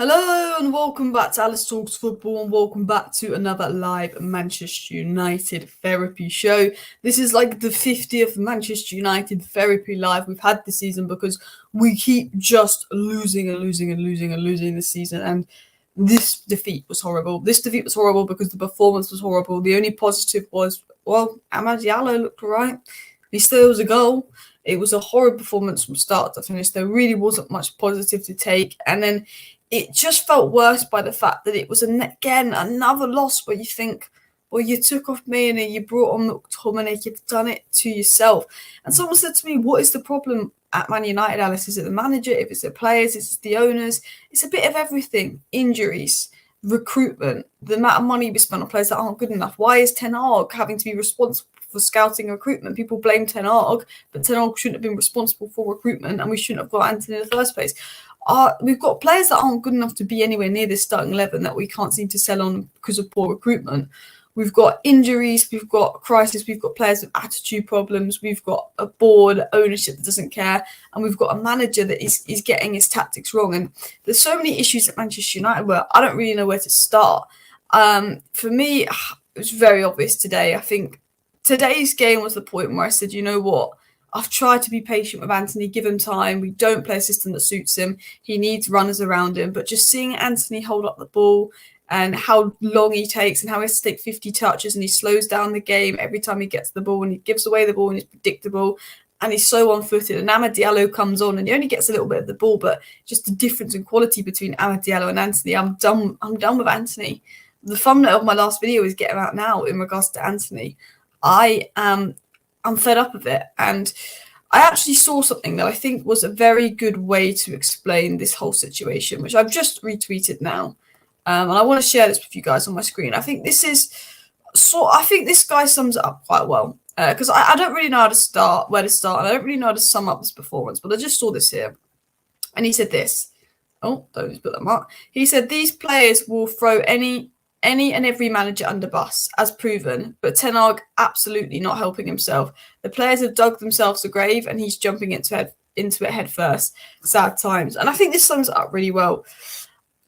Hello and welcome back to Alice Talks Football and welcome back to another live Manchester United therapy show. This is like the 50th Manchester United therapy live we've had this season because we keep just losing this season, and this defeat was horrible. This defeat was horrible because the performance was horrible. The only positive was, well, Diallo looked alright. He still was a goal. It was a horrid performance from start to finish. There really wasn't much positive to take, and then it just felt worse by the fact that it was, again, another loss where you think, well, you took off Mainoo, you brought on McTominay, you've done it to yourself. And someone said to me, what is the problem at Man United, Alice? Is it the manager? If it's the players, is it the owners? It's a bit of everything. Injuries, recruitment, the amount of money we spend on players that aren't good enough. Why is Ten Hag having to be responsible for scouting and recruitment? People blame Ten Hag, but Ten Hag shouldn't have been responsible for recruitment, and we shouldn't have got Anthony in the first place. We've got players that aren't good enough to be anywhere near this starting 11 that we can't seem to sell on because of poor recruitment. We've got injuries, we've got crisis, we've got players with attitude problems, we've got a board ownership that doesn't care, and we've got a manager that is getting his tactics wrong. And there's so many issues at Manchester United where I don't really know where to start. For me, it was very obvious today. I think today's game was the point where I said, you know what? I've tried to be patient with Anthony, give him time. We don't play a system that suits him. He needs runners around him. But just seeing Anthony hold up the ball and how long he takes and how he has to take 50 touches and he slows down the game every time he gets the ball and he gives away the ball and he's predictable and he's so one-footed. And Diallo comes on and he only gets a little bit of the ball, but just the difference in quality between Diallo and Anthony. I'm done with Anthony. The thumbnail of my last video is get him out now in regards to Anthony. I'm fed up of it, and I actually saw something that I think was a very good way to explain this whole situation, which I've just retweeted now, and I want to share this with you guys on my screen. I think this guy sums it up quite well, because I don't really know where to start, and I don't really know how to sum up this performance, but I just saw this here, and he said this. Oh, don't just put that mark. He said these players will throw any and every manager under bus, as proven, but Ten Hag absolutely not helping himself. The players have dug themselves a grave and he's jumping into it head first. Sad times. And I think this sums it up really well.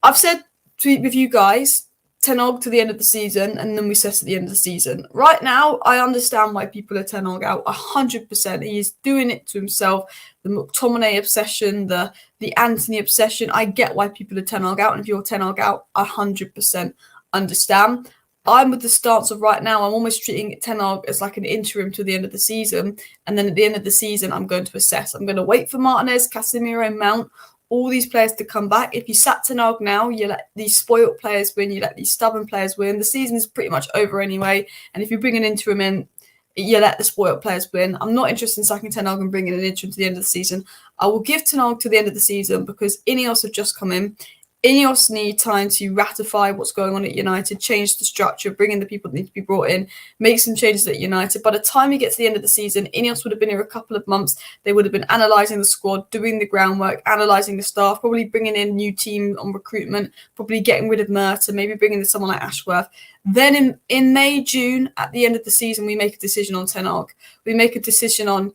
I've said with you guys, Ten Hag to the end of the season, and then we assess at the end of the season. Right now, I understand why people are Ten Hag out 100%. He is doing it to himself. The McTominay obsession, the Anthony obsession. I get why people are Ten Hag out, and if you're Ten Hag out, 100%. Understand. I'm with the stance of right now, I'm almost treating Ten Hag as like an interim to the end of the season, and then at the end of the season I'm going to assess. I'm going to wait for Martinez, Casemiro, Mount, all these players to come back. If you sat Ten Hag now, you let these spoiled players win, you let these stubborn players win. The season is pretty much over anyway, and if you bring an interim in, you let the spoiled players win. I'm not interested in sacking Ten Hag and bringing an interim to the end of the season. I will give Ten Hag to the end of the season because Ineos have just come in. Ineos need time to ratify what's going on at United, change the structure, bring in the people that need to be brought in, make some changes at United. By the time we get to the end of the season, Ineos would have been here a couple of months. They would have been analysing the squad, doing the groundwork, analysing the staff, probably bringing in a new team on recruitment, probably getting rid of Merton, maybe bringing in someone like Ashworth. Then in May, June, at the end of the season, we make a decision on Ten Hag. We make a decision on,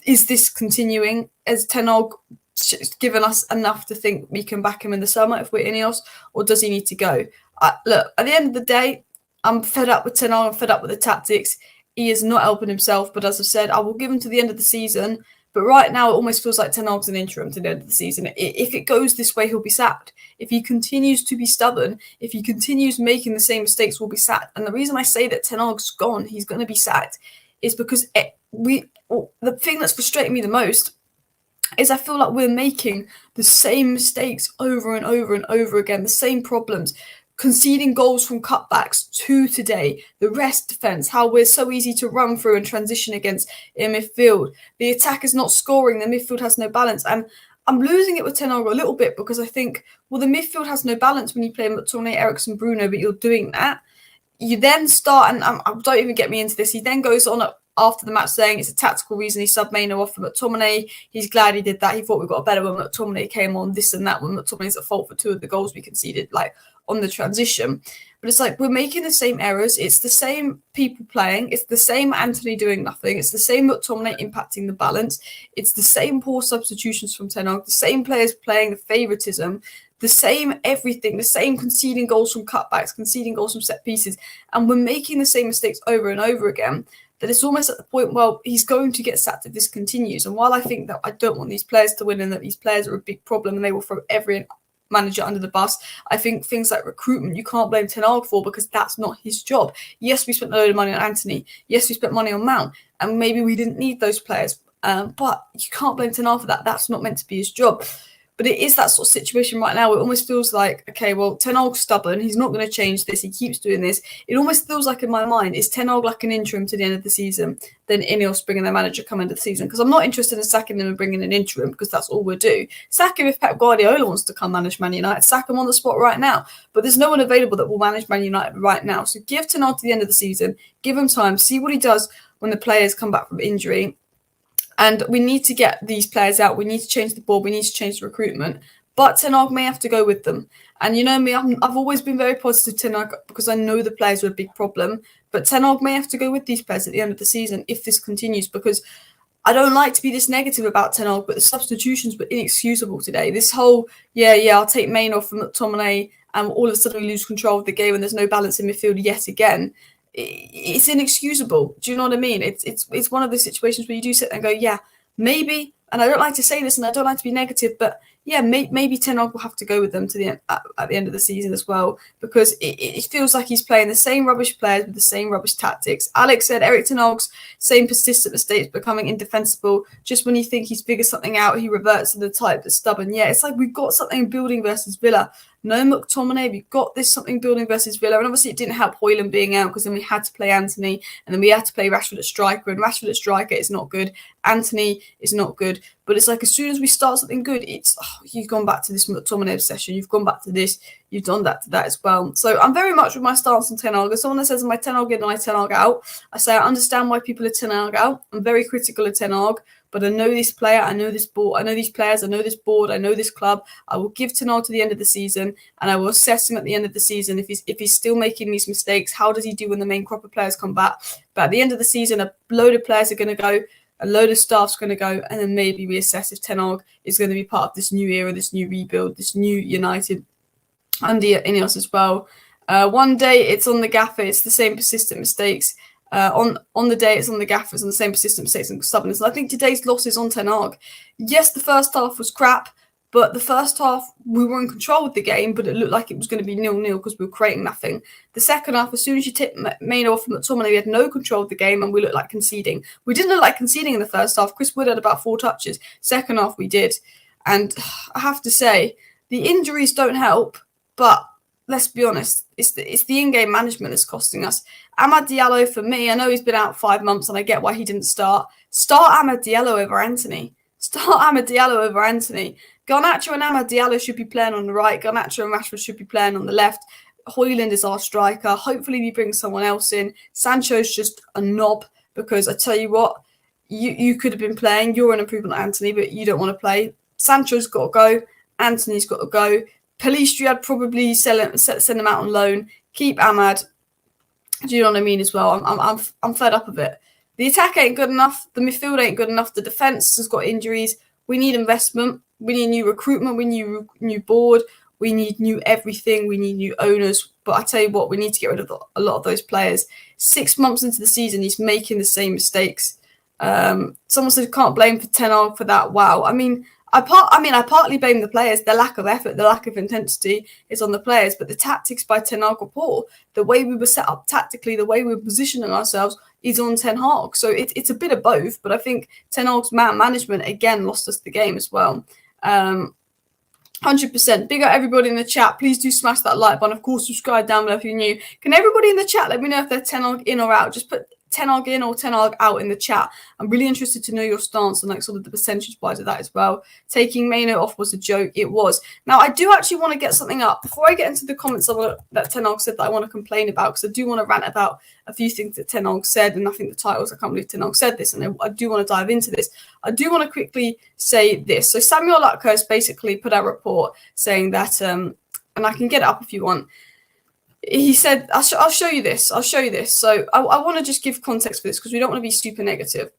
is this continuing? As Ten Hag given us enough to think we can back him in the summer if we're Ineos, or does he need to go? Look, at the end of the day, I'm fed up with Ten Hag, I'm fed up with the tactics. He is not helping himself, but as I've said, I will give him to the end of the season. But right now, it almost feels like Ten Hag's an interim to the end of the season. If it goes this way, he'll be sacked. If he continues to be stubborn, if he continues making the same mistakes, we'll be sacked. And the reason I say that Ten Hag's gone, he's going to be sacked, is because the thing that's frustrating me the most is I feel like we're making the same mistakes over and over and over again, the same problems, conceding goals from cutbacks to today, the rest defence, how we're so easy to run through and transition against in midfield. The attack is not scoring, the midfield has no balance. And I'm losing it with Ten Hag a little bit because I think, well, the midfield has no balance when you play McTominay, Eriksen, Bruno, but you're doing that. You then start, and don't even get me into this, he then goes on after the match saying it's a tactical reason he subbed Mainoo off for McTominay. He's glad he did that. He thought we got a better when McTominay came on, this and that, when McTominay's at fault for 2 of the goals we conceded, like on the transition. But it's like we're making the same errors. It's the same people playing. It's the same Anthony doing nothing. It's the same McTominay impacting the balance. It's the same poor substitutions from Ten Hag, the same players playing the favouritism. the same everything, the same conceding goals from cutbacks, conceding goals from set pieces, and we're making the same mistakes over and over again, that it's almost at the point, well, he's going to get sacked if this continues. And while I think that I don't want these players to win and that these players are a big problem and they will throw every manager under the bus, I think things like recruitment, you can't blame Ten Hag for, because that's not his job. Yes, we spent a load of money on Anthony. Yes, we spent money on Mount, and maybe we didn't need those players. But you can't blame Ten Hag for that. That's not meant to be his job. But it is that sort of situation right now. It almost feels like, okay, well, Ten Hag's stubborn. He's not going to change this. He keeps doing this. It almost feels like in my mind, is Ten Hag like an interim to the end of the season? Then Ineos bringing their manager come into the season? Because I'm not interested in sacking him and bringing an interim, because that's all we'll do. Sack him if Pep Guardiola wants to come manage Man United. Sack him on the spot right now. But there's no one available that will manage Man United right now. So give Ten Hag to the end of the season. Give him time. See what he does when the players come back from injury. And we need to get these players out. We need to change the board. We need to change the recruitment. But Ten Hag may have to go with them. And you know me, I've always been very positive to Ten Hag, because I know the players are a big problem. But Ten Hag may have to go with these players at the end of the season if this continues, because I don't like to be this negative about Ten Hag, but the substitutions were inexcusable today. This whole, I'll take Mainoo from McTominay, and all of a sudden we lose control of the game and there's no balance in midfield yet again. It's inexcusable. Do you know what I mean? It's one of those situations where you do sit there and go, yeah, maybe. And I don't like to say this, and I don't like to be negative, but yeah, maybe Ten Hag will have to go with them to the end, at the end of the season as well, because it feels like he's playing the same rubbish players with the same rubbish tactics. Alex said Erik Ten Hag's same persistent mistakes, becoming indefensible. Just when you think he's figured something out, he reverts to the type that's stubborn. Yeah, it's like we've got something building versus Villa. No McTominay, we've got this something building versus Villa. And obviously it didn't help Højlund being out, because then we had to play Anthony, and then we had to play Rashford at striker, and Rashford at striker is not good. Anthony is not good. But it's like as soon as we start something good, it's you've gone back to this McTominay obsession, you've gone back to this, you've done that to that as well. So I'm very much with my stance on Ten Hag. As someone that says, am I Ten Hag in and I Ten Hag out? I say I understand why people are Ten Hag out. I'm very critical of Ten Hag, but I know this player, I know this board, I know these players, I know this board, I know this club. I will give Ten Hag to the end of the season, and I will assess him at the end of the season. If he's still making these mistakes, how does he do when the main crop of players come back? But at the end of the season, a load of players are going to go, a load of staff's going to go, and then maybe we assess if Ten Hag is going to be part of this new era, this new rebuild, this new United under Ineos as well. One day it's on the gaffer, it's the same persistent mistakes. On the day it's on the gaffer, it's on the same persistent mistakes and stubbornness. And I think today's loss is on Ten Hag. Yes, the first half was crap, but the first half we were in control of the game, but it looked like it was going to be 0-0 because we were creating nothing. The second half, as soon as you tip Mainoo off from McTominay, we had no control of the game and we looked like conceding. We didn't look like conceding in the first half. Chris Wood had about 4 touches. Second half we did. And I have to say, the injuries don't help, but let's be honest, it's the in-game management that's costing us. Amad Diallo, for me, I know he's been out 5 months and I get why he didn't start. Start Amad Diallo over Anthony. Start Amad Diallo over Anthony. Garnacho and Amad Diallo should be playing on the right. Garnacho and Rashford should be playing on the left. Højlund is our striker. Hopefully we bring someone else in. Sancho's just a knob, because I tell you what, you could have been playing. You're an improvement on Anthony, but you don't want to play. Sancho's got to go. Anthony's got to go. Pelistri, I'd probably send him out on loan. Keep Amad. Do you know what I mean as well? I'm fed up of it. The attack ain't good enough. The midfield ain't good enough. The defence has got injuries. We need investment. We need new recruitment. We need new board. We need new everything. We need new owners. But I tell you what, we need to get rid of a lot of those players. 6 months into the season, he's making the same mistakes. Someone said can't blame for Ten Hag for that. Wow. I partly blame the players. The lack of effort, the lack of intensity is on the players, but the tactics by Ten Hag were poor. The way we were set up tactically, the way we were positioning ourselves is on Ten Hag. So it's a bit of both, but I think Ten Hag's man management, again, lost us the game as well. 100%. Big up everybody in the chat. Please do smash that like button. Of course, subscribe down below if you're new. Can everybody in the chat let me know if they're Ten Hag in or out? Just put Ten Hag in or Ten Hag out in the chat. I'm really interested to know your stance and sort of the percentage wise of that as well. Taking Mainoo off was a joke. It was. Now, I do actually want to get something up. Before I get into the comments that Ten Hag said that I want to complain about, because I do want to rant about a few things that Ten Hag said, and I think the titles, I can't believe Ten Hag said this, and I do want to dive into this. I do want to quickly say this. So Samuel Lutkers basically put out a report saying that, and I can get it up if you want. He said, I'll show you this. So I want to just give context for this, because we don't want to be super negative.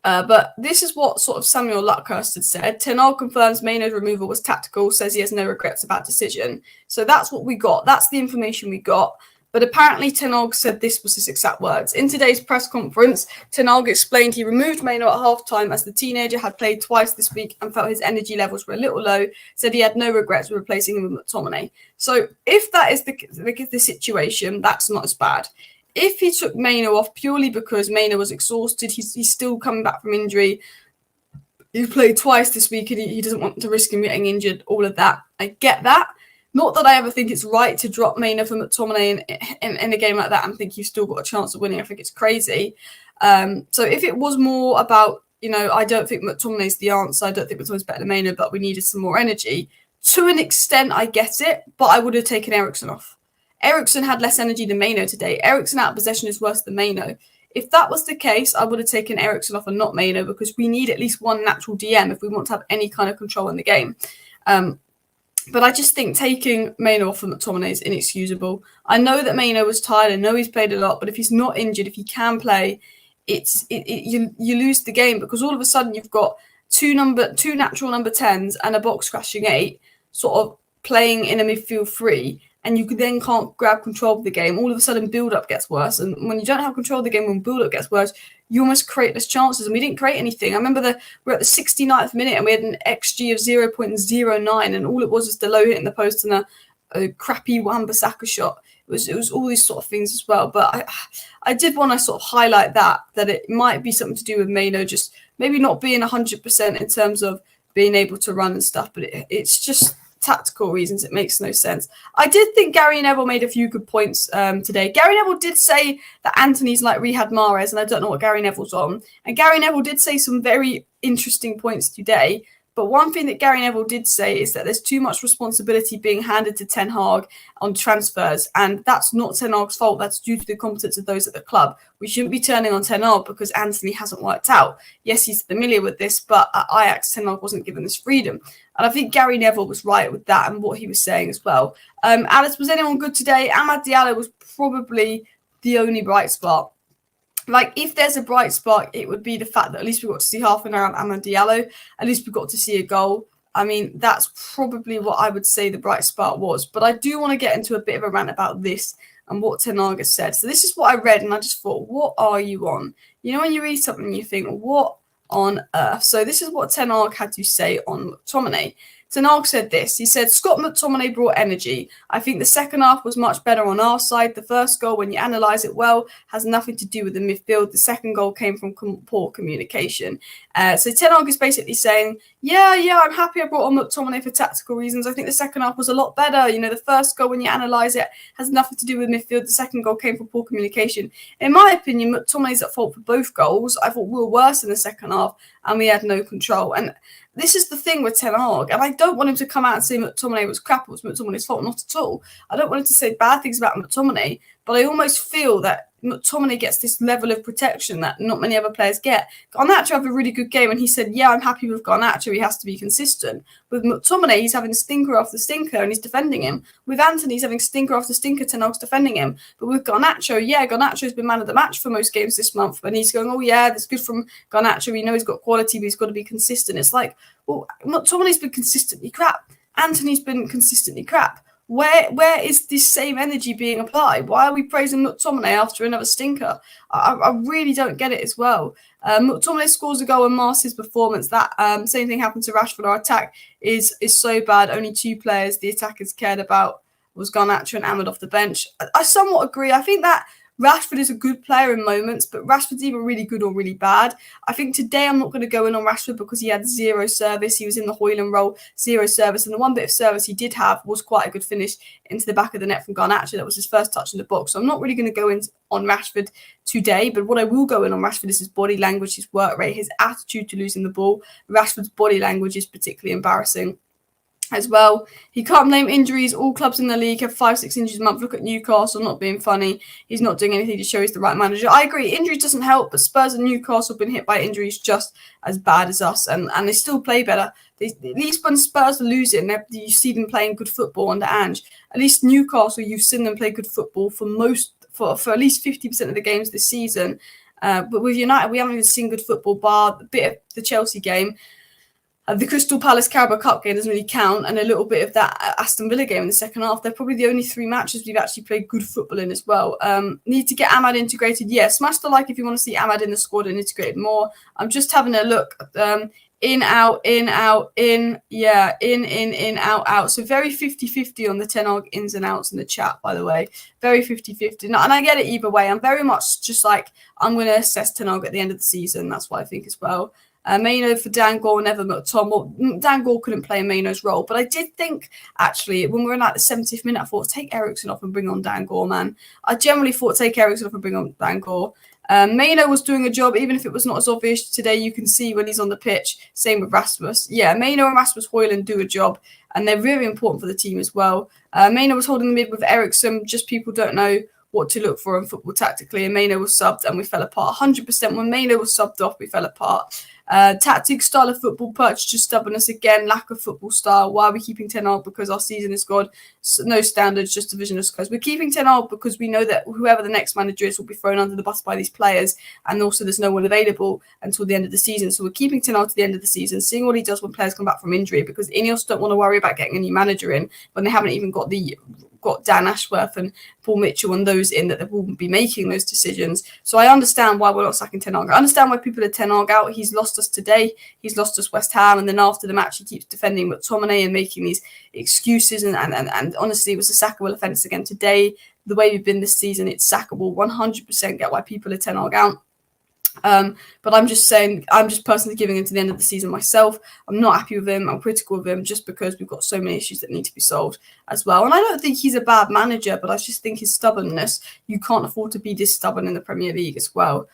But this is what sort of Samuel Luckhurst had said. Ten Hag confirms Mainoo's removal was tactical, says he has no regrets about decision. So that's what we got. That's the information we got. But apparently Ten Hag said this was his exact words. In today's press conference, Ten Hag explained he removed Mainoo at halftime as the teenager had played twice this week and felt his energy levels were a little low, said he had no regrets with replacing him with McTominay. So if that is the situation, that's not as bad. If he took Mainoo off purely because Mainoo was exhausted, he's still coming back from injury. He's played twice this week and he doesn't want to risk him getting injured, all of that. I get that. Not that I ever think it's right to drop Mainoo for McTominay in a game like that and think you've still got a chance of winning. I think it's crazy. So if it was more about, I don't think McTominay's the answer. I don't think McTominay's better than Mainoo, but we needed some more energy. To an extent, I get it, but I would have taken Eriksen off. Eriksen had less energy than Mainoo today. Eriksen out of possession is worse than Mainoo. If that was the case, I would have taken Eriksen off and not Mainoo because we need at least one natural DM if we want to have any kind of control in the game. But I just think taking Mainoo off for McTominay is inexcusable. I know that Mainoo was tired. I know he's played a lot, but if he's not injured, if he can play, you lose the game because all of a sudden you've got two natural number 10s and a box crashing 8 sort of playing in a midfield 3. And you then can't grab control of the game. All of a sudden, build-up gets worse. And when you don't have control of the game, when build-up gets worse, you almost create less chances. And we didn't create anything. I remember we're at the 69th minute and we had an XG of 0.09. And all it was the low hitting the post and a crappy Wan-Bissaka shot. It was all these sort of things as well. But I did want to sort of highlight that it might be something to do with Mainoo just maybe not being 100% in terms of being able to run and stuff. But it's just tactical reasons. It makes no sense. I did think Gary Neville made a few good points today. Gary Neville did say that Anthony's like Riyad Mahrez, and I don't know what Gary Neville's on. And Gary Neville did say some very interesting points today. But one thing that Gary Neville did say is that there's too much responsibility being handed to Ten Hag on transfers. And that's not Ten Hag's fault. That's due to the competence of those at the club. We shouldn't be turning on Ten Hag because Anthony hasn't worked out. Yes, he's familiar with this, but at Ajax, Ten Hag wasn't given this freedom. And I think Gary Neville was right with that and what he was saying as well. Alice, was anyone good today? Amad Diallo was probably the only bright spot. Like, if there's a bright spark, it would be the fact that at least we got to see half an hour of Amad Diallo. At least we got to see a goal. I mean, that's probably what I would say the bright spark was. But I do want to get into a bit of a rant about this and what Ten Hag has said. So this is what I read, and I just thought, what are you on? You know, when you read something and you think, what on earth? So this is what Ten Hag had to say on McTominay. Ten Hag said this. He said, Scott McTominay brought energy. I think the second half was much better on our side. The first goal, when you analyse it well, has nothing to do with the midfield. The second goal came from poor communication. So Ten Hag is basically saying, yeah, I'm happy I brought on McTominay for tactical reasons. I think the second half was a lot better. You know, the first goal, when you analyse it, has nothing to do with midfield. The second goal came from poor communication. In my opinion, McTominay's at fault for both goals. I thought we were worse in the second half and we had no control. And this is the thing with Ten Hag, and I don't want him to come out and say McTominay was crap, it was McTominay's fault, not at all. I don't want him to say bad things about McTominay, but I almost feel that McTominay gets this level of protection that not many other players get. Garnacho had a really good game, and he said, yeah, I'm happy with Garnacho, he has to be consistent. With McTominay, he's having stinker after stinker, and he's defending him. With Anthony, he's having stinker after stinker, Ten Hag's defending him. But with Garnacho, Garnacho's been man of the match for most games this month, and he's going, oh yeah, that's good from Garnacho, we know he's got quality, but he's got to be consistent. It's like, well, McTominay's been consistently crap. Anthony's been consistently crap. Where is this same energy being applied? Why are we praising McTominay after another stinker? I really don't get it as well. McTominay scores a goal and masks his performance. That same thing happened to Rashford. Our attack is so bad. Only two players the attackers cared about was Garnacho and Ahmed off the bench. I somewhat agree. I think that Rashford is a good player in moments, but Rashford's either really good or really bad. I think today I'm not going to go in on Rashford because he had zero service. He was in the Højlund role, zero service. And the one bit of service he did have was quite a good finish into the back of the net from Garnacho. That was his first touch in the box. So I'm not really going to go in on Rashford today. But what I will go in on Rashford is his body language, his work rate, his attitude to losing the ball. Rashford's body language is particularly embarrassing as well. He can't blame injuries. All clubs in the league have 5-6 injuries a month. Look at Newcastle, not being funny. He's not doing anything to show he's the right manager. I agree, injuries doesn't help, but Spurs and Newcastle have been hit by injuries just as bad as us, and they still play better. At least when Spurs are losing, you see them playing good football under Ange. At least Newcastle, you've seen them play good football for at least 50% of the games this season. But with United, we haven't even seen good football bar a bit of the Chelsea game. The Crystal Palace Carabao Cup game doesn't really count, and a little bit of that Aston Villa game in the second half. They're probably the only 3 matches we've actually played good football in as well. Need to get Ahmad integrated. Yeah, smash the like if you want to see Ahmad in the squad and integrated more. I'm just having a look. In, out, in, out, in. Yeah, in, out. So very 50-50 on the Ten Hag ins and outs in the chat, by the way. Very 50-50. And I get it either way. I'm very much just like, I'm going to assess Ten Hag at the end of the season. That's what I think as well. Mainoo for Dan Gore, never Tom. Well, Dan Gore couldn't play in Mainoo's role, but I did think actually when we were in like the 70th minute, I thought take Eriksen off and bring on Dan Gore, man. I generally thought take Eriksen off and bring on Dan Gore. Mainoo was doing a job, even if it was not as obvious today. You can see when he's on the pitch. Same with Rasmus. Yeah, Mainoo and Rasmus Højlund do a job, and they're really important for the team as well. Mainoo was holding the mid with Eriksen. Just people don't know what to look for in football tactically, and Mainoo was subbed and we fell apart. 100% when Mainoo was subbed off, we fell apart. Tactic, style of football, purchase, just stubbornness again, lack of football style. Why are we keeping Ten Hag? Because our season is gone. No standards, just division of scores. We're keeping Ten Hag because we know that whoever the next manager is will be thrown under the bus by these players, and also there's no one available until the end of the season. So we're keeping Ten Hag to the end of the season, seeing what he does when players come back from injury, because Ineos don't want to worry about getting a new manager in when they haven't even got Dan Ashworth and Paul Mitchell and those in that they will be making those decisions. So I understand why we're not sacking Ten Hag. I understand why people are Ten Hag out. He's lost us today. He's lost us West Ham. And then after the match, he keeps defending McTominay and making these excuses. And honestly, it was a sackable offence again today. The way we've been this season, it's sackable. 100% get why people are Ten Hag out. But I'm just saying, I'm just personally giving him to the end of the season myself. I'm not happy with him. I'm critical of him just because we've got so many issues that need to be solved as well. And I don't think he's a bad manager, but I just think his stubbornness, you can't afford to be this stubborn in the Premier League as well.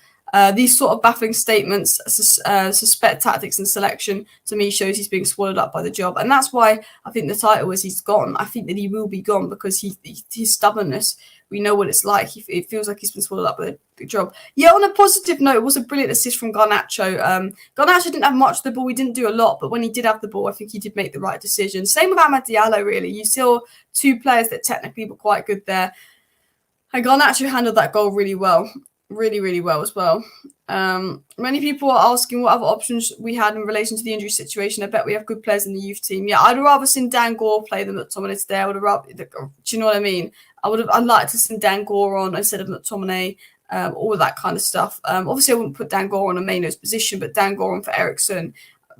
These sort of baffling statements, suspect tactics and selection, to me shows he's being swallowed up by the job. And that's why I think the title is he's gone. I think that he will be gone because his stubbornness, we know what it's like. It feels like he's been swallowed up by the job. Yeah, on a positive note, it was a brilliant assist from Garnacho. Garnacho didn't have much of the ball. We didn't do a lot, but when he did have the ball, I think he did make the right decision. Same with Amad Diallo, really. You saw 2 players that technically were quite good there. And Garnacho handled that goal really well. Really, really well as well. Many people are asking what other options we had in relation to the injury situation. I bet we have good players in the youth team. Yeah, I'd rather seen Dan Gore play than McTominay today. I would have rather, do you know what I mean? I'd like to send Dan Gore on instead of McTominay, all of that kind of stuff. Obviously, I wouldn't put Dan Gore on a Mainoo's position, but Dan Gore on for Eriksen.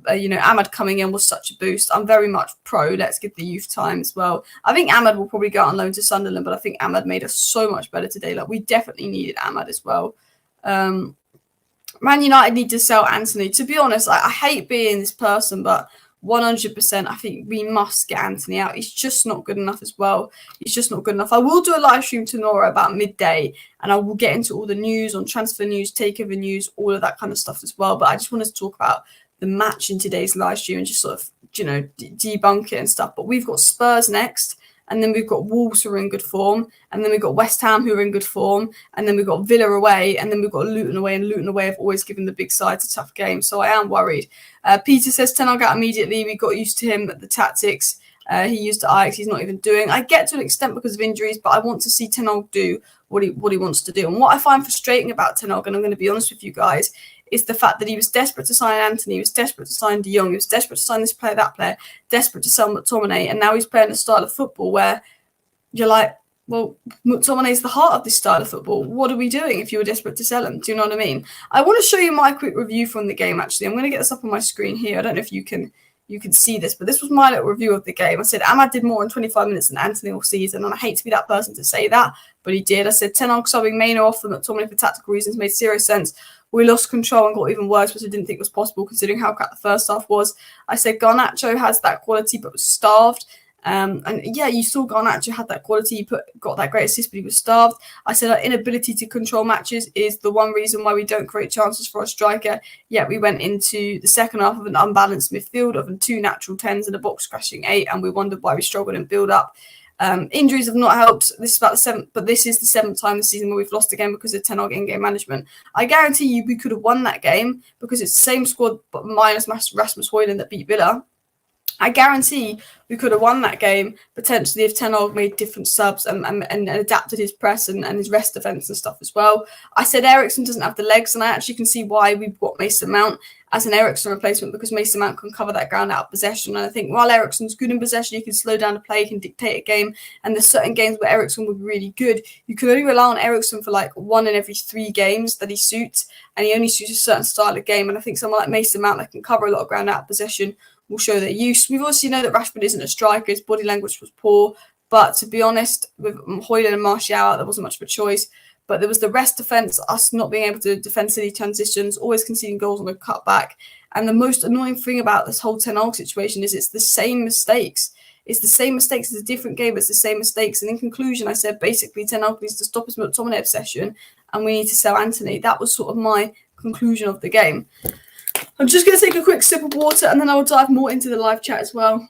Ahmad coming in was such a boost. I'm very much pro. Let's give the youth time as well. I think Ahmad will probably go out on loan to Sunderland, but I think Ahmad made us so much better today. Like, we definitely needed Ahmad as well. Man United need to sell Anthony. To be honest, I hate being this person, but 100%, I think we must get Anthony out. He's just not good enough as well. He's just not good enough. I will do a live stream tomorrow about midday, and I will get into all the news on transfer news, takeover news, all of that kind of stuff as well. But I just wanted to talk about the match in today's live stream and just sort of, debunk it and stuff. But we've got Spurs next, and then we've got Wolves who are in good form, and then we've got West Ham who are in good form, and then we've got Villa away, and then we've got Luton away, and Luton away have always given the big sides a tough game. So I am worried. Peter says Ten Hag out immediately. We got used to him, the tactics he used at Ajax, he's not even doing. I get to an extent because of injuries, but I want to see Ten Hag do what he wants to do. And what I find frustrating about Ten Hag, and I'm going to be honest with you guys, is the fact that he was desperate to sign Anthony, he was desperate to sign De Jong, he was desperate to sign this player, that player, desperate to sell McTominay, and now he's playing a style of football where you're like, well, McTominay is the heart of this style of football. What are we doing if you were desperate to sell him? Do you know what I mean? I want to show you my quick review from the game, actually. I'm going to get this up on my screen here. I don't know if you can see this, but this was my little review of the game. I said Ahmad did more in 25 minutes than Anthony all season, and I hate to be that person to say that, but he did. I said Ten Hag subbing Mainoo off for McTominay for tactical reasons made zero sense. We lost control and got even worse, which I didn't think was possible considering how crap the first half was. I said Garnacho has that quality but was starved. And yeah, you saw Garnacho had that quality, he got that great assist, but he was starved. I said our inability to control matches is the one reason why we don't create chances for our striker. Yet we went into the second half of an unbalanced midfield of 2 natural 10s and a box crashing 8, and we wondered why we struggled in build up. Injuries have not helped. This is about the 7th, but this is the 7th time this season where we've lost again because of Ten Hag in-game management. I guarantee you we could have won that game because it's the same squad but minus Rasmus Højlund that beat Villa. I guarantee we could have won that game potentially if Ten Hag made different subs and adapted his press and his rest defence and stuff as well. I said Eriksen doesn't have the legs, and I actually can see why we've got Mason Mount as an Eriksen replacement, because Mason Mount can cover that ground out of possession. And I think while Eriksen's good in possession, he can slow down the play, he can dictate a game. And there's certain games where Eriksen would be really good. You can only rely on Eriksen for like 1 in every 3 games that he suits, and he only suits a certain style of game. And I think someone like Mason Mount that can cover a lot of ground out of possession will show their use. We've obviously know that Rashford isn't a striker, his body language was poor, but to be honest, with Højlund and Martial out, there wasn't much of a choice. But there was the rest defence, us not being able to defend silly transitions, always conceding goals on the cutback. And the most annoying thing about this whole Ten Hag situation is it's the same mistakes. It's the same mistakes. It's a different game, but it's the same mistakes. And in conclusion, I said basically Ten Hag needs to stop his McTominay obsession and we need to sell Antony. That was sort of my conclusion of the game. I'm just going to take a quick sip of water and then I will dive more into the live chat as well.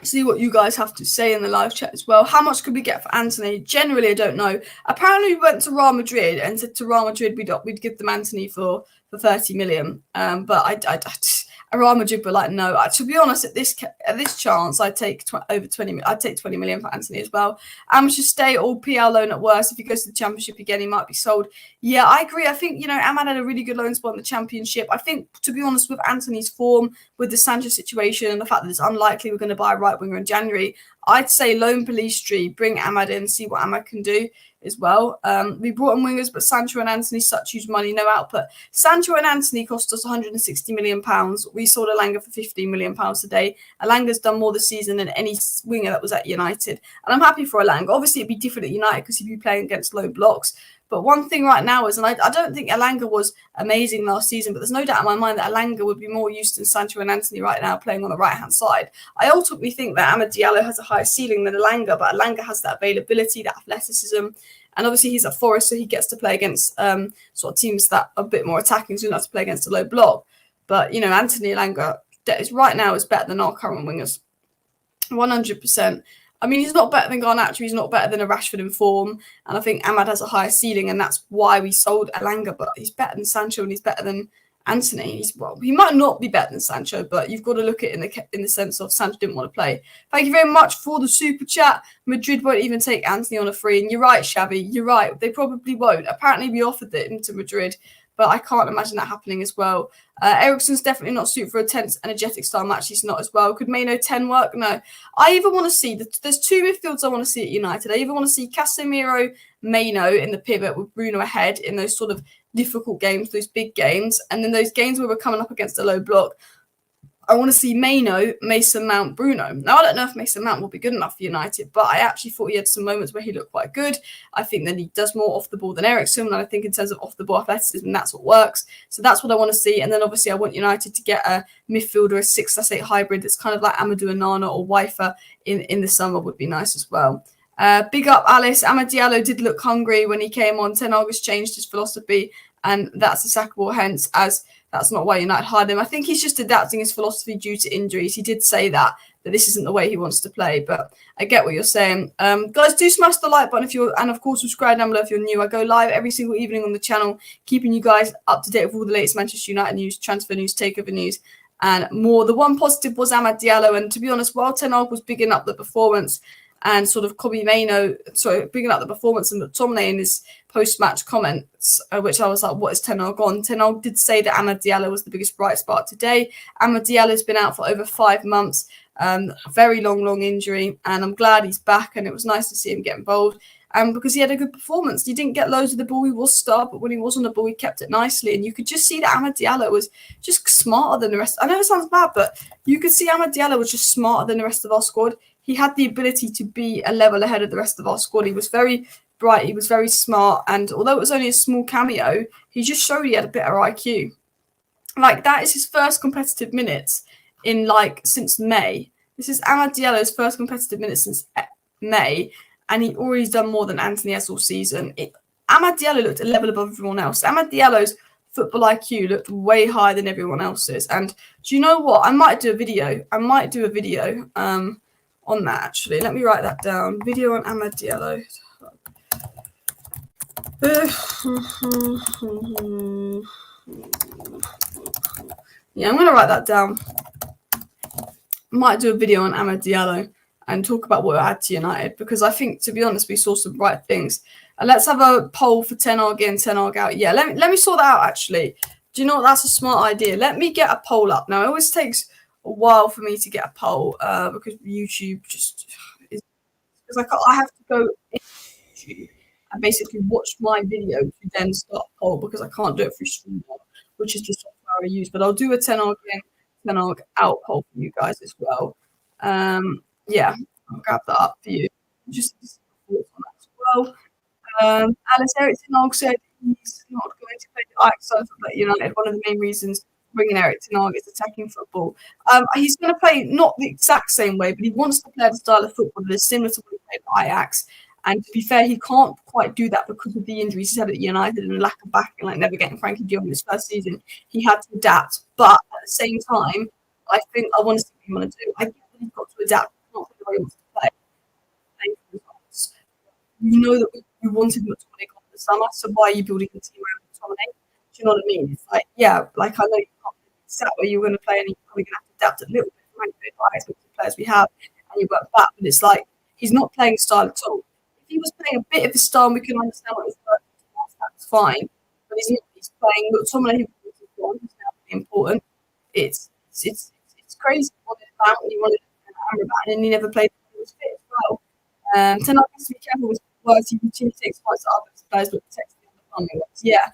See what you guys have to say in the live chat as well. How much could we get for Antony? Generally, I don't know. Apparently, we went to Real Madrid and said to Real Madrid we'd give them Antony for 30 million. But Real Madrid were like, no. To be honest, at this chance, I'd take over 20. I'd take 20 million for Antony as well. Should stay or PL loan at worst. If he goes to the Championship again, he might be sold. Yeah, I agree. I think Ahmad had a really good loan spot in the Championship. I think, to be honest, with Antony's form, with the Sanchez situation, and the fact that it's unlikely we're going to buy a right winger in January, I'd say loan Pellistri, bring Ahmad in, see what Ahmad can do as well. We brought in wingers, but Sancho and Antony, such huge money, no output. Sancho and Antony cost us £160 million. We sold Elanga for £15 million today. Elanga's done more this season than any winger that was at United. And I'm happy for Elanga. Obviously, it'd be different at United because he'd be playing against low blocks. But one thing right now is, and I don't think Elanga was amazing last season, but there's no doubt in my mind that Elanga would be more used than Sancho and Antony right now playing on the right-hand side. I ultimately think that Diallo has a higher ceiling than Elanga, but Elanga has that availability, that athleticism, and obviously he's at Forest, so he gets to play against sort of teams that are a bit more attacking, so he has to play against a low block. But, Antony Elanga right now is better than our current wingers. 100%. I mean, he's not better than Garnacho, he's not better than a Rashford in form, and I think Ahmad has a higher ceiling, and that's why we sold Elanga, but he's better than Sancho and he's better than Antony. He might not be better than Sancho, but you've got to look at it in the sense of Sancho didn't want to play. Thank you very much for the super chat. Madrid won't even take Antony on a free, and you're right, Xavi, you're right. They probably won't. Apparently, we offered it to Madrid, but I can't imagine that happening as well. Eriksen's definitely not suited for a tense, energetic style match. He's not as well. Could Mainoo 10 work? No. I even want to see, there's 2 midfields I want to see at United. I either want to see Casemiro, Mainoo in the pivot with Bruno ahead in those sort of difficult games, those big games. And then those games where we're coming up against a low block, I want to see Mainoo, Mason Mount, Bruno. Now, I don't know if Mason Mount will be good enough for United, but I actually thought he had some moments where he looked quite good. I think that he does more off the ball than Eriksen, and I think in terms of off the ball athleticism, that's what works. So that's what I want to see. And then obviously I want United to get a midfielder, a 6/8 hybrid that's kind of like Amadou Onana or Wifer in the summer would be nice as well. Big up, Alice. Diallo did look hungry when he came on. Ten Hag has changed his philosophy, and that's a sackable, hence, as that's not why United hired him. I think he's just adapting his philosophy due to injuries. He did say that this isn't the way he wants to play, but I get what you're saying. Guys, do smash the like button and of course subscribe down below if you're new. I go live every single evening on the channel, keeping you guys up to date with all the latest Manchester United news, transfer news, takeover news, and more. The one positive was Diallo, and to be honest, while Ten Hag was bigging up the performance and sort of bigging up the performance and McTominay in his post-match comments, which I was like, what is Ten Hag on? Ten Hag did say that Diallo was the biggest bright spot today. Diallo has been out for over 5 months, very long injury, and I'm glad he's back, and it was nice to see him get involved. Because he had a good performance. He didn't get loads of the ball, he was star, but when he was on the ball, he kept it nicely. And you could just see that Diallo was just smarter than the rest. I know it sounds bad, but you could see Diallo was just smarter than the rest of our squad. He had the ability to be a level ahead of the rest of our squad. He was very bright, he was very smart, and although it was only a small cameo, he just showed he had a better IQ. Like, that is his first competitive minutes since May. This is Diallo's first competitive minutes since May, and he already done more than Antony has all season. Diallo looked a level above everyone else. Diallo's football IQ looked way higher than everyone else's. And do you know what? I might do a video on that, actually. Let me write that down. Video on Diallo. Yeah, I'm going to write that down. Might do a video on Diallo and talk about what we had to United, because I think, to be honest, we saw some bright things. And let's have a poll for Ten Hag in, Ten Hag out. Yeah, let me sort that out, actually. Do you know what? That's a smart idea. Let me get a poll up. Now, it always takes a while for me to get a poll because YouTube just is... Because I have to go into YouTube and basically watch my video to then start a poll, because I can't do it through StreamYard, which is the software I use. But I'll do a Ten Hag in, Ten Hag out poll for you guys as well. Yeah, I'll grab that up for you. Just thoughts on that as well. Alice Erik Ten Hag said he's not going to play the Ajax side for United. One of the main reasons bringing Erik Ten Hag is attacking football. He's going to play not the exact same way, but he wants to play the style of football that is similar to what he played at Ajax. And to be fair, he can't quite do that because of the injuries he's had at United and the lack of backing, like never getting Frankie de Jong in his first season. He had to adapt. But at the same time, I think I want to see what he wants to do. I get that he's got to adapt. Not the way he wants to play. You know that we wanted McTominay in the summer, so why are you building a team around McTominay? Do you know what I mean? It's like, yeah, like I know you can't set where you're going to play, and you're probably going to have to adapt a little bit to the players we have, and you work back. But it's like he's not playing style at all. If he was playing a bit of a style, we can understand what his work was. That's fine. But he's not. He's playing McTominay, who is now really important. It's crazy. He wanted Mount, he wanted Amrabat, and he never played. He was fit as well. Ten Hag has to be careful with words. He routinely takes points at other players, but protects the underlying ones. Yeah, I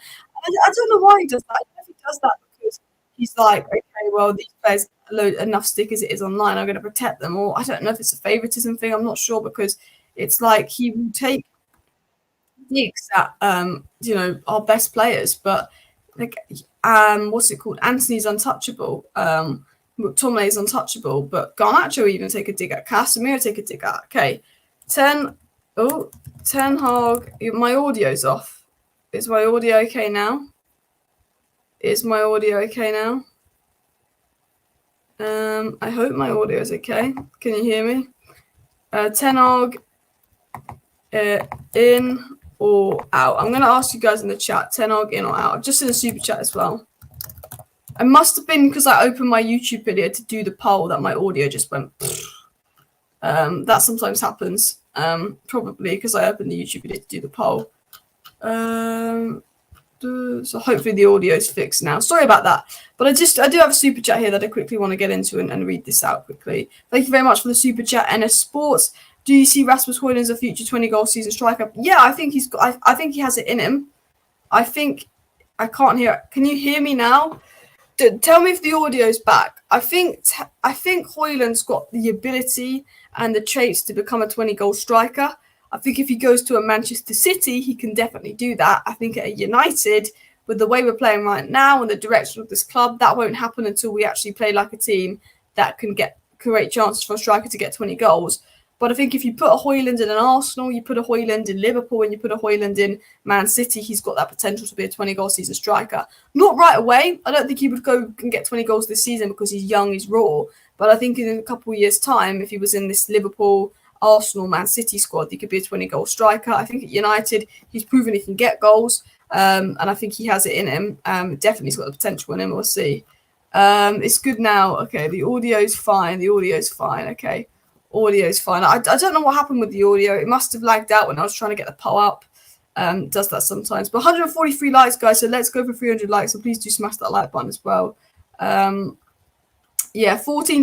don't know why he does that. I don't know if he does that because he's like, okay, well, these players load enough stick as it is online. I'm going to protect them, or I don't know if it's a favoritism thing. I'm not sure, because it's like he will take digs at our best players, but like what's it called? Anthony's untouchable. McTominay is untouchable, but Garnacho even take a dig at Casemiro, take a dig at. Okay, Ten Hag. My audio's off. Is my audio okay now? I hope my audio is okay. Can you hear me? Ten Hag in or out? I'm going to ask you guys in the chat. Ten Hag in or out? Just in the super chat as well. It must have been because I opened my YouTube video to do the poll that my audio just went. That sometimes happens. Probably because I opened the YouTube video to do the poll. So hopefully the audio is fixed now. Sorry about that. But I do have a super chat here that I quickly want to get into and read this out quickly. Thank you very much for the super chat, NS Sports. Do you see Rasmus Højlund as a future 20-goal season striker? Yeah, I think he's got. I think he has it in him. I think I can't hear. Can you hear me now? Tell me if the audio's back. I think Højlund's got the ability and the traits to become a 20-goal striker. I think if he goes to a Manchester City, he can definitely do that. I think at a United, with the way we're playing right now and the direction of this club, that won't happen until we actually play like a team that can create chances for a striker to get 20 goals. But I think if you put a Højlund in an Arsenal, you put a Højlund in Liverpool, and you put a Højlund in Man City, he's got that potential to be a 20-goal season striker. Not right away. I don't think he would go and get 20 goals this season because he's young, he's raw. But I think in a couple of years' time, if he was in this Liverpool, Arsenal, Man City squad, he could be a 20-goal striker. I think at United, he's proven he can get goals, and I think he has it in him. Definitely he's got the potential in him. We'll see. It's good now. Okay, the audio's fine. Okay. Audio's fine. I don't know what happened with the audio. It must have lagged out when I was trying to get the poll up. Does that sometimes. But 143 likes, guys, so let's go for 300 likes. So please do smash that like button as well. 14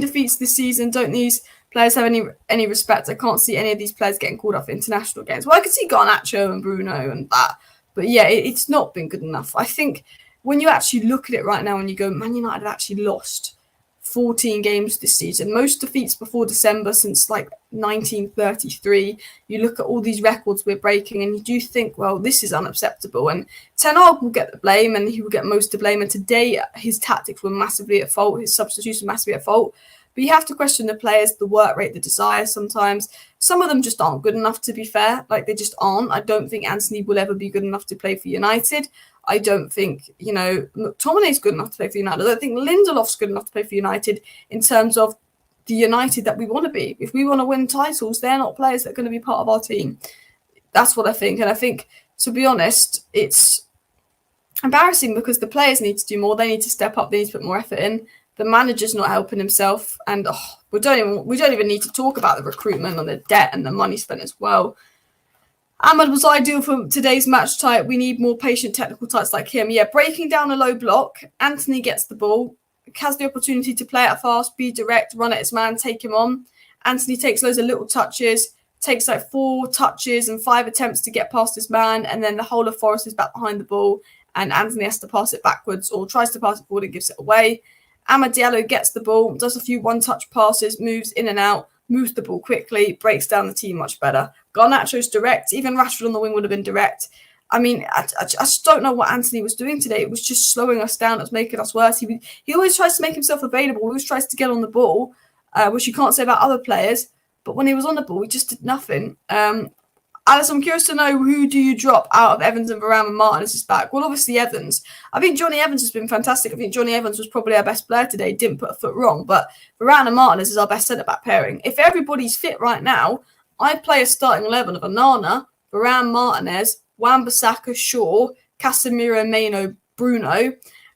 defeats this season. Don't these players have any respect? I can't see any of these players getting called up for international games. Well, I could see Garnacho and Bruno and that. But yeah, it's not been good enough. I think when you actually look at it right now and you go, Man United have actually lost 14 games this season, most defeats before December since like 1933. You look at all these records we're breaking and you do think, well, this is unacceptable. And Ten Hag will get the blame and he will get most of the blame. And today his tactics were massively at fault. His substitution massively at fault. But you have to question the players, the work rate, the desire sometimes. Some of them just aren't good enough, to be fair. Like, they just aren't. I don't think Anthony will ever be good enough to play for United. I don't think, McTominay's good enough to play for United. I don't think Lindelof's good enough to play for United in terms of the United that we want to be. If we want to win titles, they're not players that are going to be part of our team. That's what I think. And I think, to be honest, it's embarrassing because the players need to do more. They need to step up. They need to put more effort in. The manager's not helping himself, and we don't even need to talk about the recruitment and the debt and the money spent as well. Ahmad was ideal for today's match type. We need more patient technical types like him. Yeah, breaking down a low block. Anthony gets the ball, has the opportunity to play it fast, be direct, run at his man, take him on. Anthony takes loads of little touches, takes like 4 touches and 5 attempts to get past his man, and then the whole of Forest is back behind the ball, and Anthony has to pass it backwards or tries to pass it forward and gives it away. Amad Diallo gets the ball, does a few one-touch passes, moves in and out, moves the ball quickly, breaks down the team much better. Garnacho's direct. Even Rashford on the wing would have been direct. I mean, I just don't know what Anthony was doing today. It was just slowing us down. It was making us worse. He always tries to make himself available. He always tries to get on the ball, which you can't say about other players. But when he was on the ball, he just did nothing. Alice, I'm curious to know, who do you drop out of Evans and Varane and Martinez is back? Well, obviously Evans. I think Johnny Evans has been fantastic. I think Johnny Evans was probably our best player today. Didn't put a foot wrong. But Varane and Martinez is our best centre-back pairing. If everybody's fit right now, I'd play a starting 11 of Onana, Varane, Martinez, Wan-Bissaka, Shaw, Casemiro, Mainoo, Bruno,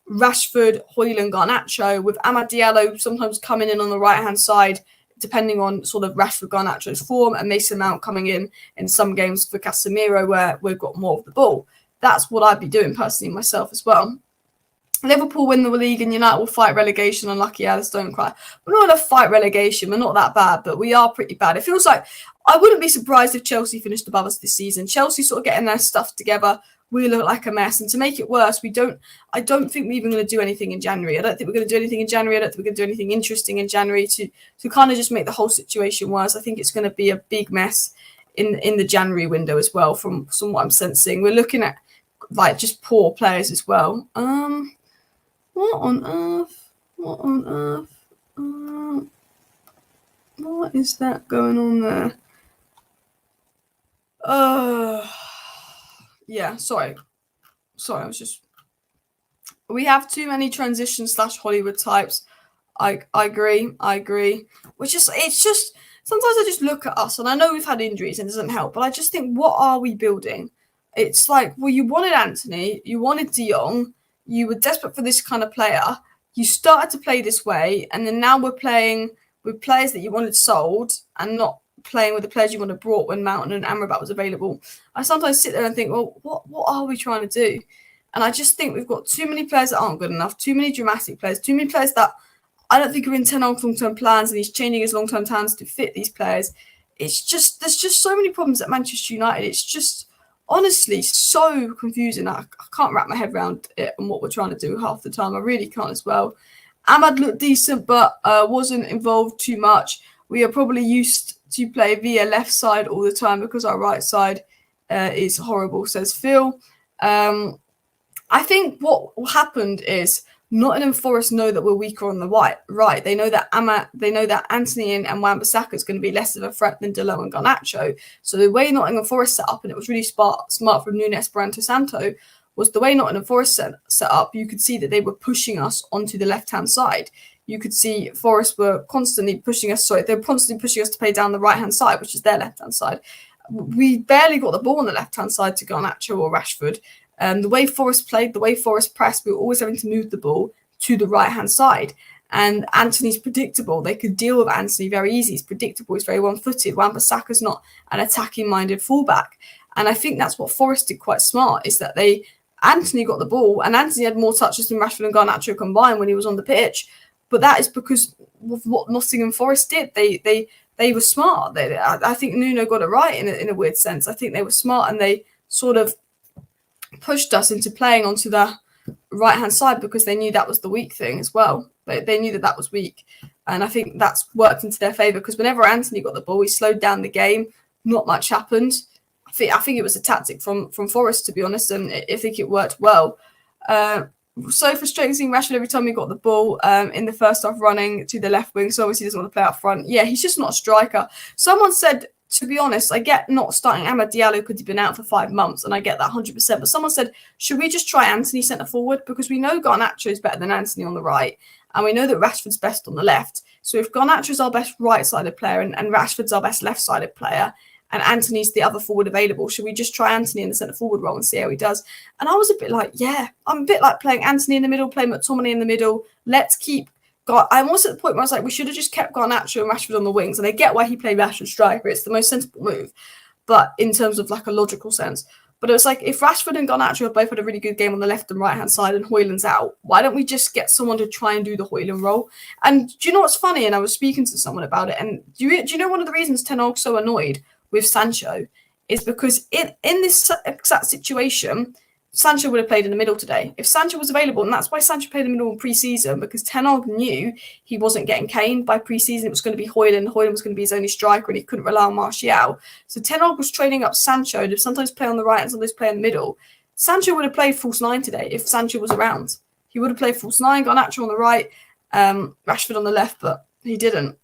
Rashford, Højlund, Garnacho, with Amad Diallo sometimes coming in on the right-hand side, depending on sort of Rashford, Garnacho's form, and Mason Mount coming in some games for Casemiro where we've got more of the ball. That's what I'd be doing personally myself as well. Liverpool win the league and United will fight relegation. Unlucky Alice, don't cry. We're not going to fight relegation. We're not that bad, but we are pretty bad. It feels like I wouldn't be surprised if Chelsea finished above us this season. Chelsea sort of getting their stuff together. We look like a mess. And to make it worse, I don't think we're even going to do anything in January. I don't think we're going to do anything in January. I don't think we're going to do anything interesting in January to kind of just make the whole situation worse. I think it's going to be a big mess in the January window as well, from what I'm sensing. We're looking at like just poor players as well. What on earth? What on earth? What is that going on there? Yeah, sorry. I was just... We have too many transition / Hollywood types. I agree. It's just... Sometimes I just look at us, and I know we've had injuries and it doesn't help, but I just think, what are we building? It's like, well, you wanted Anthony, you wanted De Jong, you were desperate for this kind of player. You started to play this way, and then now we're playing with players that you wanted sold and not playing with the players you wanted brought when Mountain and Amrabat was available. I sometimes sit there and think, well, what are we trying to do? And I just think we've got too many players that aren't good enough, too many dramatic players, too many players that I don't think are in 10 long-term plans, and he's changing his long-term plans to fit these players. There's just so many problems at Manchester United. It's just honestly so confusing. I can't wrap my head around it and what we're trying to do half the time. I really can't as well. Ahmad looked decent, but wasn't involved too much. We are probably used to play via left side all the time because our right side is horrible, says Phil. I think what happened is Nottingham Forest know that we're weaker on the right. They know that Anthony and Wan-Bissaka is going to be less of a threat than Diallo and Garnacho. So the way Nottingham Forest set up, and it was really smart from Nuno Espirito Santo, was the way Nottingham Forest set up. You could see that they were pushing us onto the left-hand side. You could see Forest were constantly pushing us. They were constantly pushing us to play down the right-hand side, which is their left-hand side. We barely got the ball on the left-hand side to Garnacho or Rashford. The way Forest played, the way Forest pressed, we were always having to move the ball to the right-hand side. And Anthony's predictable. They could deal with Anthony very easy. He's predictable. He's very one-footed. Wan-Bissaka's not an attacking-minded fullback. And I think that's what Forest did quite smart, is that Anthony got the ball, and Anthony had more touches than Rashford and Garnacho combined when he was on the pitch. But that is because of what Nottingham Forest did. They were smart. I think Nuno got it right in a weird sense. I think they were smart, and they sort of pushed us into playing onto the right-hand side because they knew that was the weak thing as well. They knew that was weak. And I think that's worked into their favour, because whenever Anthony got the ball, he slowed down the game. Not much happened. I think it was a tactic from Forest, to be honest, and I think it worked well. So frustrating seeing Rashford every time he got the ball in the first half running to the left wing. So obviously he doesn't want to play up front. Yeah, he's just not a striker. Someone said, to be honest, I get not starting Amad Diallo could have been out for 5 months, and I get that 100%. But someone said, should we just try Anthony centre forward? Because we know Garnacho is better than Anthony on the right, and we know that Rashford's best on the left. So if Garnacho's our best right-sided player and Rashford's our best left-sided player, and Anthony's the other forward available. Should we just try Anthony in the centre forward role and see how he does? And I was a bit like, yeah, I'm a bit like playing Anthony in the middle, playing McTominay in the middle. Let's keep. I'm also at the point where I was like, we should have just kept Garnacho and Rashford on the wings. And I get why he played Rashford striker. It's the most sensible move, but in terms of like a logical sense. But it was like, if Rashford and Garnacho have both had a really good game on the left and right-hand side and Højlund's out, why don't we just get someone to try and do the Højlund role? And do you know what's funny? And I was speaking to someone about it. And do you know one of the reasons Ten Hag's so annoyed with Sancho is because in this exact situation, Sancho would have played in the middle today. If Sancho was available, and that's why Sancho played in the middle in pre-season, because Ten Hag knew he wasn't getting caned by pre-season. It was going to be Højlund. Højlund was going to be his only striker, and he couldn't rely on Martial. So Ten Hag was training up Sancho to sometimes play on the right and sometimes play in the middle. Sancho would have played false nine today if Sancho was around. He would have played false nine, Garnacho on the right, Rashford on the left, but he didn't.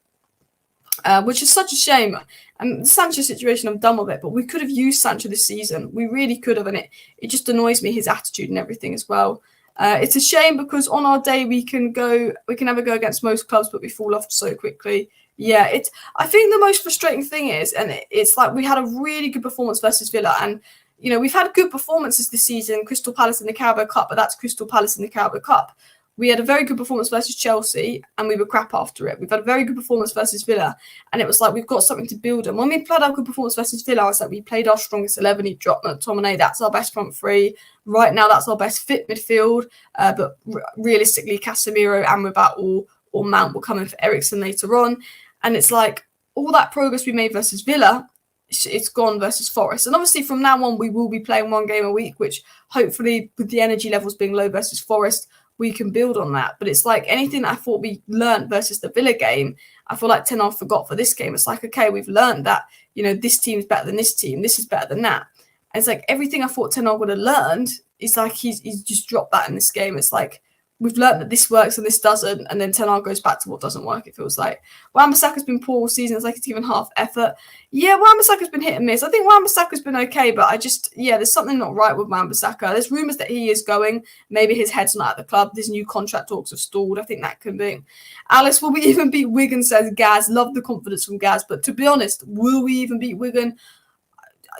Which is such a shame. And the Sancho situation, I'm done with it, but we could have used Sancho this season. We really could have, and it just annoys me, his attitude and everything as well. It's a shame because on our day we can have a go against most clubs, but we fall off so quickly. Yeah, I think the most frustrating thing is, and it's like we had a really good performance versus Villa, and you know, we've had good performances this season, Crystal Palace in the Carabao Cup, but that's Crystal Palace in the Carabao Cup. We had a very good performance versus Chelsea, and we were crap after it. We've had a very good performance versus Villa, and it was like we've got something to build on. When we played our good performance versus Villa, I was like, we played our strongest 11. He dropped McTominay. That's our best front three. Right now, that's our best fit midfield. But realistically, Casemiro, Amrabat, or Mount will come in for Eriksen later on. And it's like all that progress we made versus Villa, it's gone versus Forest. And obviously, from now on, we will be playing one game a week, which hopefully, with the energy levels being low versus Forest, we can build on that. But it's like anything that I thought we learned versus the Villa game, I feel like Ten Hag forgot for this game. It's like, okay, we've learned that, you know, this team's better than this team. This is better than that. And it's like everything I thought Ten Hag would have learned is like he's just dropped that in this game. It's like we've learned that this works and this doesn't, and then Ten Hag goes back to what doesn't work, it feels like. Wan-Bissaka's been poor all season. It's like it's given half effort. Yeah, Wan-Bissaka's been hit and miss. I think Wan-Bissaka's been okay, but there's something not right with Wan-Bissaka. There's rumours that he is going. Maybe his head's not at the club. These new contract talks have stalled. I think that could be. Alice, will we even beat Wigan, says Gaz. Love the confidence from Gaz, but to be honest, will we even beat Wigan?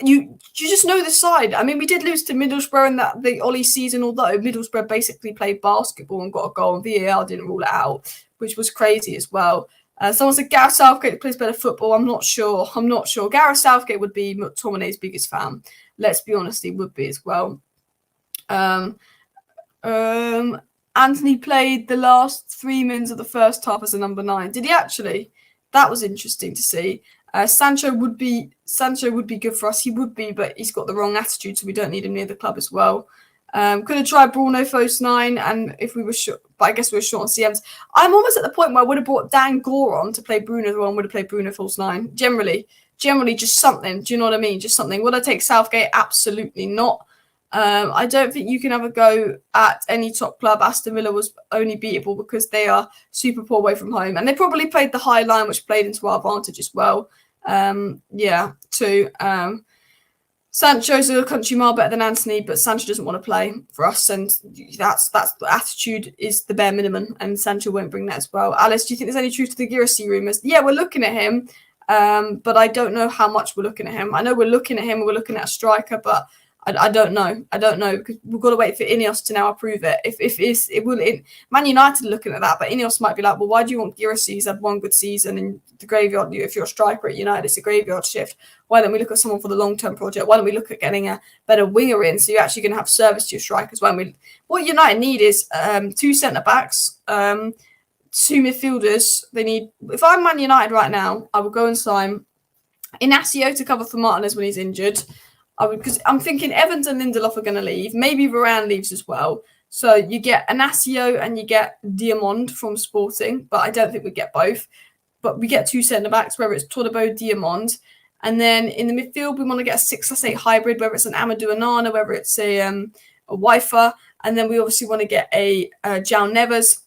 You just know the side. I mean, we did lose to Middlesbrough in the Ollie season, although Middlesbrough basically played basketball and got a goal, and VAR didn't rule it out, which was crazy as well. Someone said Gareth Southgate plays better football. I'm not sure. Gareth Southgate would be McTominay's biggest fan. Let's be honest, he would be as well. Anthony played the last 3 minutes of the first half as a number 9. Did he actually? That was interesting to see. Sancho would be good for us. He would be, but he's got the wrong attitude, so we don't need him near the club as well. Could have tried Bruno false 9, and if we were short, but I guess we were short on CMs. I'm almost at the point where I would have brought Dan Gore on to play Bruno, the one would have played Bruno false 9. Generally, just something. Do you know what I mean? Just something. Would I take Southgate? Absolutely not. I don't think you can have a go at any top club. Aston Villa was only beatable because they are super poor away from home, and they probably played the high line, which played into our advantage as well. Sancho's a country mile better than Anthony, but Sancho doesn't want to play for us, and that's the attitude is the bare minimum, and Sancho won't bring that as well. Alice, do you think there's any truth to the Girassi rumours? Yeah, we're looking at him, but I don't know how much we're looking at him. I know we're looking at him, we're looking at a striker, but I don't know. Because we've got to wait for Ineos to now approve it. Man United are looking at that, but Ineos might be like, well, why do you want Girassi? He's had one good season in the graveyard. If you're a striker at United, it's a graveyard shift. Why don't we look at someone for the long-term project? Why don't we look at getting a better winger in so you're actually going to have service to your strikers? What United need is 2 centre-backs, 2 midfielders. They need. If I'm Man United right now, I would go and sign Inacio to cover for Martinez when he's injured. Because I'm thinking Evans and Lindelof are going to leave. Maybe Varane leaves as well. So you get Inacio and you get Diamond from Sporting, but I don't think we get both. But we get 2 centre-backs, whether it's Todibo, Diamond. And then in the midfield, we want to get a 6/8 hybrid, whether it's an Amadou Onana, whether it's a Wifer. And then we obviously want to get a João Neves,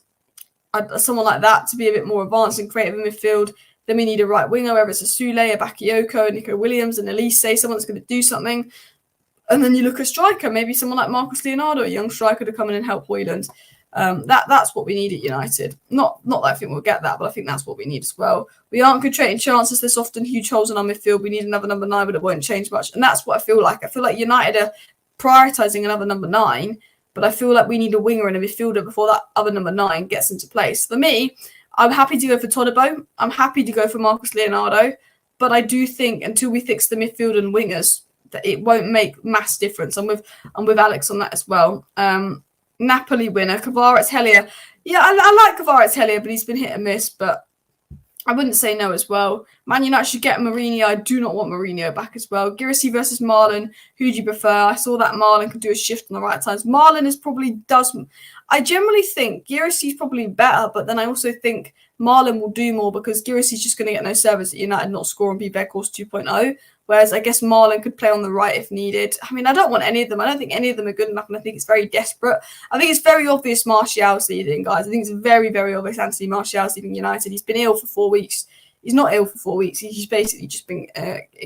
someone like that, to be a bit more advanced and creative in midfield. Then we need a right winger, whether it's a Sule, a Bakayoko, Nico Williams, and Elise, someone that's going to do something. And then you look at striker, maybe someone like Marcus Leonardo, a young striker, to come in and help Højlund. That's what we need at United. Not that I think we'll get that, but I think that's what we need as well. We aren't good creating chances. There's often huge holes in our midfield. We need another number 9, but it won't change much. And that's what I feel like. I feel like United are prioritising another number 9, but I feel like we need a winger and a midfielder before that other number 9 gets into place. For me, I'm happy to go for Todibo. I'm happy to go for Marcus Leonardo. But I do think until we fix the midfield and wingers, that it won't make mass difference. I'm with Alex on that as well. Napoli winner, Kvaratskhelia. Yeah, I like Kvaratskhelia, but he's been hit and miss. But I wouldn't say no as well. Man United should get Mourinho. I do not want Mourinho back as well. Girassi versus Marlon. Who do you prefer? I saw that Marlon could do a shift on the right times. Marlon is probably does. I generally think Girassi is probably better, but then I also think Marlon will do more because Girassi is just going to get no service at United, not score and be Beckhorst 2.0. Whereas I guess Marlon could play on the right if needed. I mean, I don't want any of them. I don't think any of them are good enough, and I think it's very desperate. I think it's very obvious Martial's leading, guys. I think it's very, very obvious Anthony Martial's leading United. He's been ill for 4 weeks. He's not ill for 4 weeks. He's basically just been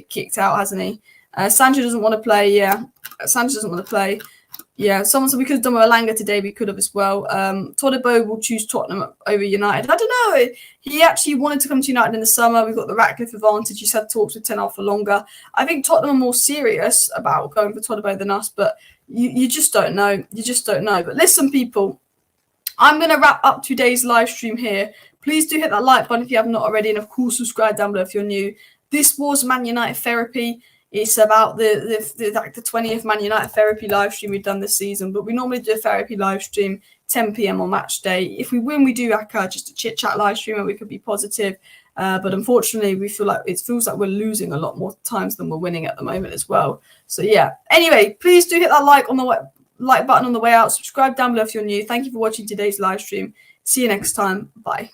kicked out, hasn't he? Sancho doesn't want to play. Yeah, Sancho doesn't want to play. Yeah, someone said we could have done with Elanga today. We could have as well. Todibo will choose Tottenham over United. I don't know. He actually wanted to come to United in the summer. We've got the Ratcliffe advantage. He's had talks with Ten Hag for longer. I think Tottenham are more serious about going for Todibo than us, but you just don't know. You just don't know. But listen, people, I'm going to wrap up today's live stream here. Please do hit that like button if you have not already, and of course subscribe down below if you're new. This was Man United Therapy. It's about the 20th Man United Therapy live stream we've done this season, but we normally do a therapy live stream 10 p.m. on match day. If we win, we do just a chit chat live stream, and we could be positive. But unfortunately, we feel like it feels like we're losing a lot more times than we're winning at the moment as well. So yeah. Anyway, please do hit that like button on the way out. Subscribe down below if you're new. Thank you for watching today's live stream. See you next time. Bye.